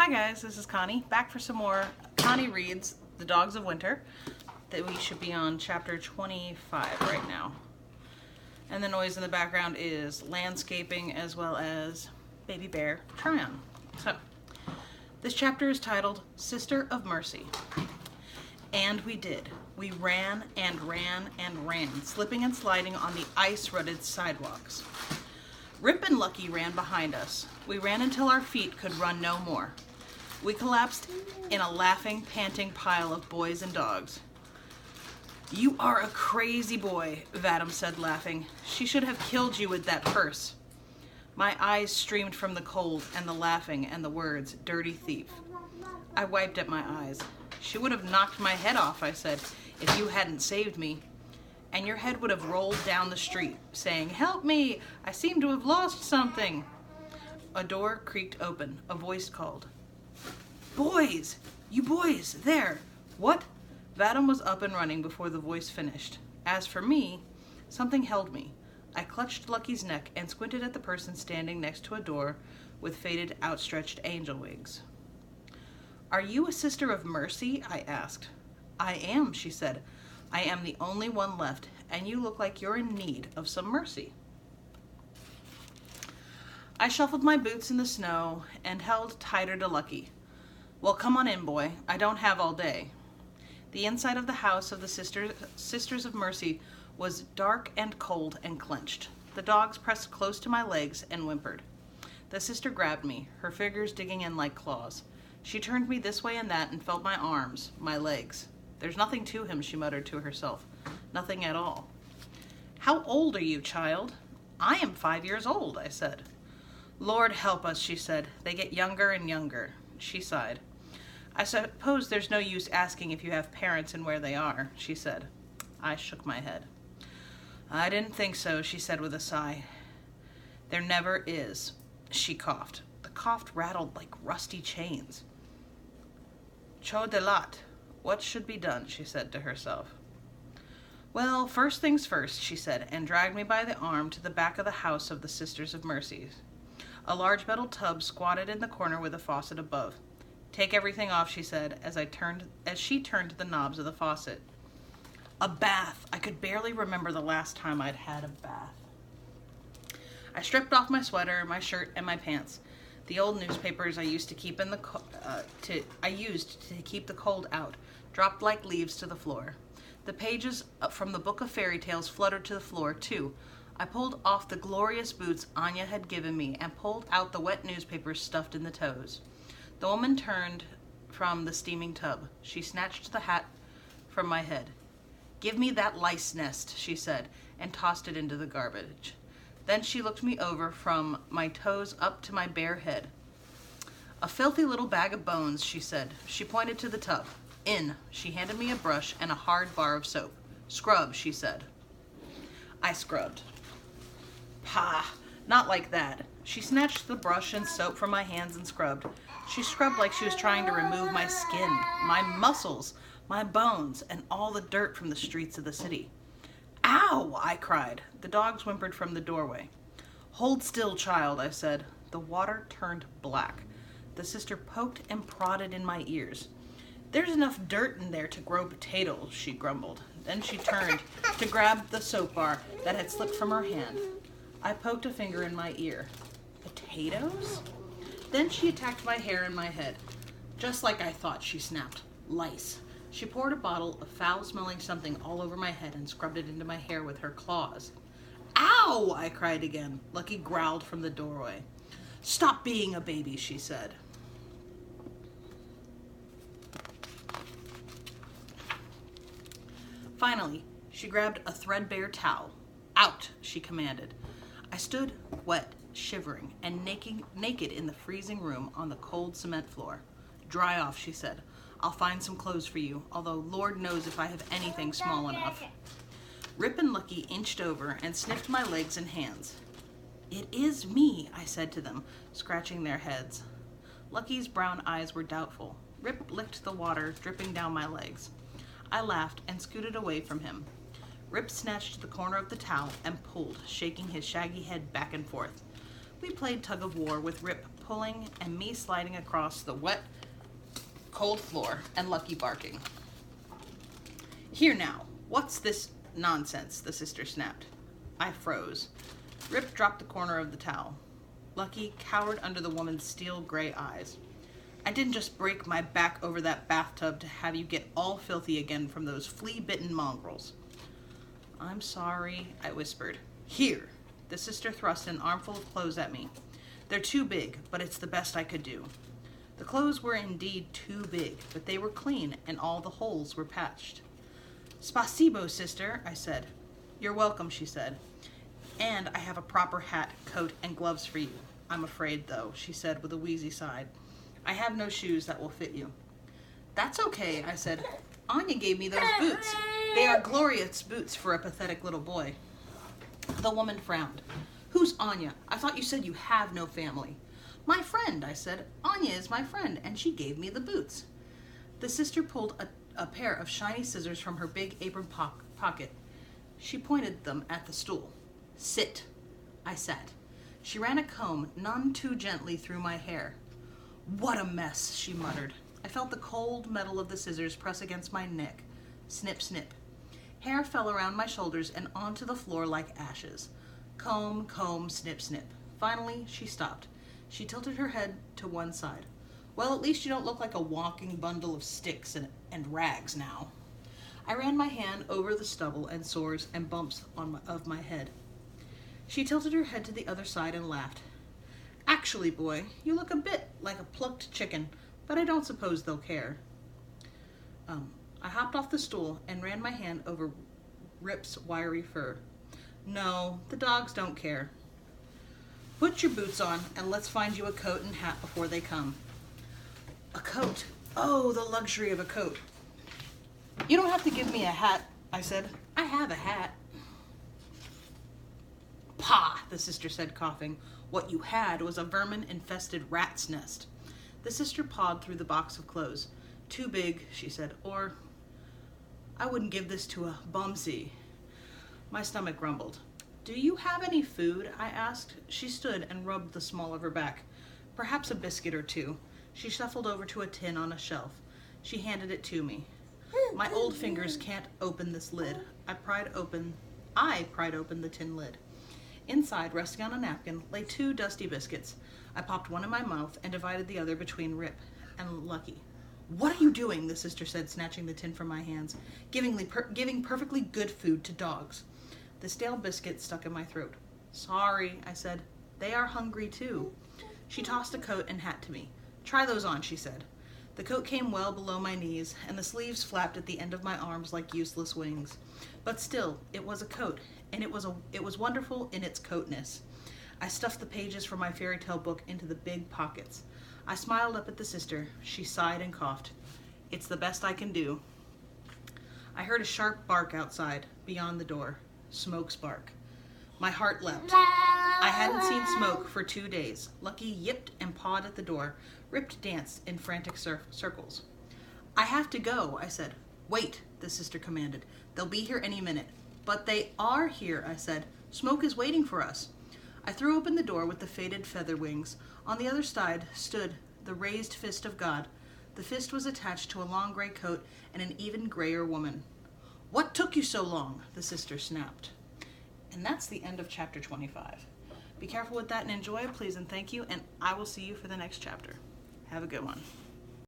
Hi guys, this is Connie, back for some more Connie Reads The Dogs of Winter. That we should be on chapter 25 right now. And the noise in the background is landscaping as well as baby bear Tryon. So, this chapter is titled Sister of Mercy. And we did. We ran and ran and ran, slipping and sliding on the ice-rutted sidewalks. Rip and Lucky ran behind us. We ran until our feet could run no more. We collapsed in a laughing, panting pile of boys and dogs. "You are a crazy boy," Vadim said, laughing. "She should have killed you with that purse." My eyes streamed from the cold and the laughing and the words, "dirty thief." I wiped at my eyes. "She would have knocked my head off," I said, "if you hadn't saved me. And your head would have rolled down the street, saying, 'Help me, I seem to have lost something.'" A door creaked open. A voice called, "Boys! You boys! There! What?" Vadim was up and running before the voice finished. As for me, something held me. I clutched Lucky's neck and squinted at the person standing next to a door with faded, outstretched angel wings. "Are you a sister of mercy?" I asked. "I am," she said. "I am the only one left, and you look like you're in need of some mercy." I shuffled my boots in the snow and held tighter to Lucky. "Well, come on in, boy. I don't have all day." The inside of the house of the Sisters of Mercy was dark and cold and clenched. The dogs pressed close to my legs and whimpered. The sister grabbed me, her fingers digging in like claws. She turned me this way and that and felt my arms, my legs. "There's nothing to him," she muttered to herself. "Nothing at all." "How old are you, child?" "I am 5 years old," I said. "Lord help us," she said. "They get younger and younger." She sighed. "I suppose there's no use asking if you have parents and where they are," she said. I shook my head. "I didn't think so," she said with a sigh. "There never is." She coughed. The cough rattled like rusty chains. "Cho de lat. What should be done?" she said to herself. "Well, first things first," she said, and dragged me by the arm to the back of the house of the Sisters of Mercy. A large metal tub squatted in the corner with a faucet above. "Take everything off," she said, as she turned the knobs of the faucet. A bath! I could barely remember the last time I'd had a bath. I stripped off my sweater, my shirt, and my pants. The old newspapers I used to keep to keep the cold out dropped like leaves to the floor. The pages from the book of fairy tales fluttered to the floor, too. I pulled off the glorious boots Anya had given me and pulled out the wet newspapers stuffed in the toes. The woman turned from the steaming tub. She snatched the hat from my head. "Give me that lice nest," she said, and tossed it into the garbage. Then she looked me over from my toes up to my bare head. "A filthy little bag of bones," she said. She pointed to the tub. "In." She handed me a brush and a hard bar of soap. "Scrub," she said. I scrubbed. "Pah, not like that." She snatched the brush and soap from my hands and scrubbed. She scrubbed like she was trying to remove my skin, my muscles, my bones, and all the dirt from the streets of the city. "Ow!" I cried. The dogs whimpered from the doorway. "Hold still, child," I said. The water turned black. The sister poked and prodded in my ears. "There's enough dirt in there to grow potatoes," she grumbled. Then she turned to grab the soap bar that had slipped from her hand. I poked a finger in my ear. "Potatoes?" Then she attacked my hair and my head. "Just like I thought," she snapped. "Lice." She poured a bottle of foul-smelling something all over my head and scrubbed it into my hair with her claws. "Ow!" I cried again. Lucky growled from the doorway. "Stop being a baby," she said. Finally, she grabbed a threadbare towel. "Out," she commanded. I stood, wet, shivering, and naked in the freezing room on the cold cement floor. "Dry off," she said. "I'll find some clothes for you, although Lord knows if I have anything small enough." Rip and Lucky inched over and sniffed my legs and hands. "It is me," I said to them, scratching their heads. Lucky's brown eyes were doubtful. Rip licked the water dripping down my legs. I laughed and scooted away from him. Rip snatched the corner of the towel and pulled, shaking his shaggy head back and forth. We played tug of war with Rip pulling and me sliding across the wet, cold floor and Lucky barking. "Here now, what's this nonsense?" the sister snapped. I froze. Rip dropped the corner of the towel. Lucky cowered under the woman's steel gray eyes. "I didn't just break my back over that bathtub to have you get all filthy again from those flea-bitten mongrels." "I'm sorry," I whispered. "Here." The sister thrust an armful of clothes at me. "They're too big, but it's the best I could do." The clothes were indeed too big, but they were clean and all the holes were patched. "Spasibo, sister," I said. "You're welcome," she said. "And I have a proper hat, coat, and gloves for you. I'm afraid, though," she said with a wheezy sigh. "I have no shoes that will fit you." "That's okay," I said. "Anya gave me those boots. They are glorious boots for a pathetic little boy." The woman frowned. "Who's Anya? I thought you said you have no family." "My friend," I said. "Anya is my friend, and she gave me the boots." The sister pulled a pair of shiny scissors from her big apron pocket. She pointed them at the stool. "Sit." I sat. She ran a comb none too gently through my hair. "What a mess," she muttered. I felt the cold metal of the scissors press against my neck. Snip, snip. Hair fell around my shoulders and onto the floor like ashes. Comb, comb, snip, snip. Finally, she stopped. She tilted her head to one side. "Well, at least you don't look like a walking bundle of sticks and rags now." I ran my hand over the stubble and sores and bumps of my head. She tilted her head to the other side and laughed. "Actually, boy, you look a bit like a plucked chicken, but I don't suppose they'll care." I hopped off the stool and ran my hand over Rip's wiry fur. "No, the dogs don't care." "Put your boots on and let's find you a coat and hat before they come." A coat. Oh, the luxury of a coat. "You don't have to give me a hat," I said. "I have a hat." "Pah," the sister said, coughing. "What you had was a vermin-infested rat's nest." The sister pawed through the box of clothes. "Too big," she said, "or I wouldn't give this to a bumsy." My stomach grumbled. "Do you have any food?" I asked. She stood and rubbed the small of her back. "Perhaps a biscuit or two." She shuffled over to a tin on a shelf. She handed it to me. My old fingers can't open this lid. I pried open the tin lid. Inside, resting on a napkin, lay 2 dusty biscuits. I popped one in my mouth and divided the other between Rip and Lucky. "What are you doing?" the sister said, snatching the tin from my hands. Giving perfectly good food to dogs." The stale biscuit stuck in my throat. "Sorry," I said. "They are hungry too." She tossed a coat and hat to me. "Try those on," she said. The coat came well below my knees, and the sleeves flapped at the end of my arms like useless wings. But still, it was a coat, and it was wonderful in its coatness. I stuffed the pages from my fairy tale book into the big pockets. I smiled up at the sister. She sighed and coughed. "It's the best I can do." I heard a sharp bark outside, beyond the door. Smoke's bark. My heart leapt. I hadn't seen Smoke for 2 days. Lucky yipped and pawed at the door. Rip danced in frantic circles. "I have to go," I said. "Wait," the sister commanded. "They'll be here any minute." "But they are here," I said. "Smoke is waiting for us." I threw open the door with the faded feather wings. On the other side stood the raised fist of God. The fist was attached to a long gray coat and an even grayer woman. "What took you so long?" the sister snapped. And that's the end of chapter 25. Be careful with that and enjoy, please and thank you, and I will see you for the next chapter. Have a good one.